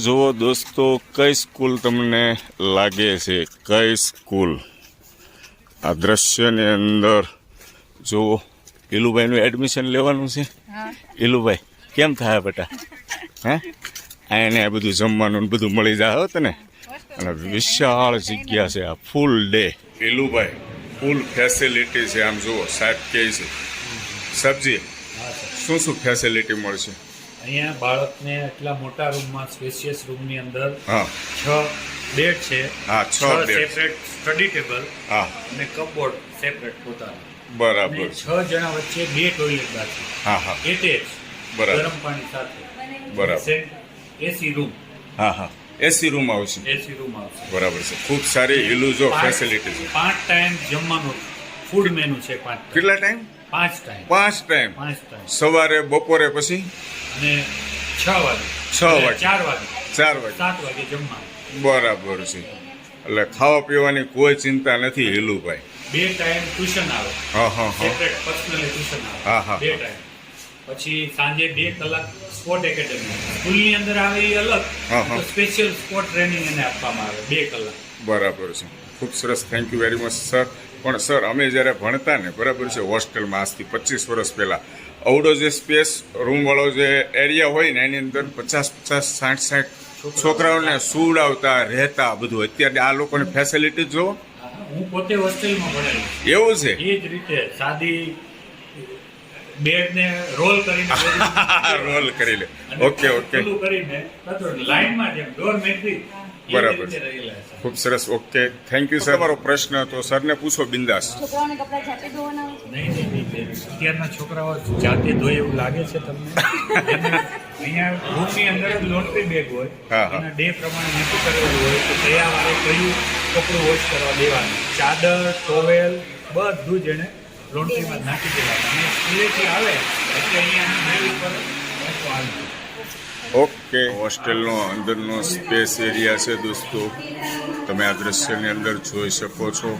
જુઓ દોસ્તો, કઈ સ્કૂલ તમને લાગે છે? કઈ સ્કૂલ? આ દ્રશ્યની અંદર જુઓ, ઈલુભાઈનું એડમિશન લેવાનું છે. ઈલુભાઈ કેમ થાય બેટા? હે, એને આ બધું જમવાનું ને બધું મળી જાય હોત ને. અને વિશાળ જગ્યા છે, આ ફૂલ ડે. ઈલુભાઈ ફૂલ ફેસિલિટી છે. આમ જુઓ, સાહેબ કહે છે સબ્જી શું શું ફેસિલિટી મળશે અહીંયા? બાળકને એટલા મોટા રૂમમાં, સ્પેશિયસ રૂમની અંદર 6 બેડ છે. હા, 6 બેડ, સેપરેટ સ્ટડી ટેબલ, હા, અને કપબોર્ડ સેપરેટ પોતાનું. બરાબર. 6 જણા વચ્ચે 2 ટોયલેટ બાથરૂમ, હા હા, એટેચ, બરાબર, ગરમ પાણી સાથે, બરાબર. એસી રૂમ, હા હા, એસી રૂમ આવશે. એસી રૂમ આવશે. બરાબર છે. ખૂબ સારી ઇલુજો ફેસિલિટી છે. 5 ટાઈમ જમવાનું ફૂડ મેનુ છે. 5 કેટલા ટાઈમ? 5 ટાઈમ. 5 ટાઈમ. 5 ટાઈમ. સવારે, બપોરે, પછી અને 6 વાગે, 6 વાગે, 4 વાગે, 4 વાગે, 7 વાગે જમવાનું. બરાબર છે. એટલે ખાવા પીવાની કોઈ ચિંતા નથી હિલુભાઈ. 2 ટાઈમ ટ્યુશન આવે. હા હા હા, સેપરેટ પર્સનલી ટ્યુશન આવે. હા હા, 2 ટાઈમ. પછી સાંજે 2 કલાક સ્પોર્ટ એકેડમી સ્કૂલની અંદર આવે એ અલગ, તો સ્પેશિયલ સ્પોર્ટ ટ્રેનિંગ એને આપવામાં આવે 2 કલાક. બરાબર છે. ખૂબ સરસ, thank you very much sir. પણ સર, અમે જ્યારે ભણતા ને, બરાબર છે, હોસ્ટેલમાં આજથી 25 વર્ષ પહેલાં, અવડો જે સ્પેસ રૂમવાળો જે એરિયા હોય ને, એની અંદર 50, 60 છોકરાઓને સુવડાવતા રહેતા બધું. અત્યારે આ લોકોની ફેસિલિટી જો. હું પોતે હોસ્ટેલમાં ભણેલો. એવું છે? એ જ રીતે સાદી બેડને રોલ કરીને રોલ કરી લે. ઓકે ઓકે, કરીને લાઈનમાં જેમ ડોર મેટ્રી. બરાબર, ખૂબ સરસ. Okay, thank you sir. તમારો પ્રશ્ન તો સરને પૂછો બિંદાસ. છોકરાઓને કપડા જાતે ધોવાના હોય છે? નહીં. અત્યારના છોકરાઓ જાતે ધોય એવું લાગે છે તમને? અહીંયા રૂમની અંદર જ લોન્ડ્રી બેગ હોય, એના ડે પ્રમાણે નક્કી કરેલું હોય કે કયા વારે કયું કપડું વોશ કરવા દેવાનું. ચાદર, ટોવેલ બધું જ એને લોન્ડ્રીમાં નાખી દેવાનું. અને સ્કૂલેથી આવે એટલે અહીંયા મેલ ઉપર આવી. ઓકે, હોસ્ટેલનો અંદરનો સ્પેસ એરિયા છે દોસ્તો. તમે આ દ્રશ્યની અંદર જોઈ શકો છો.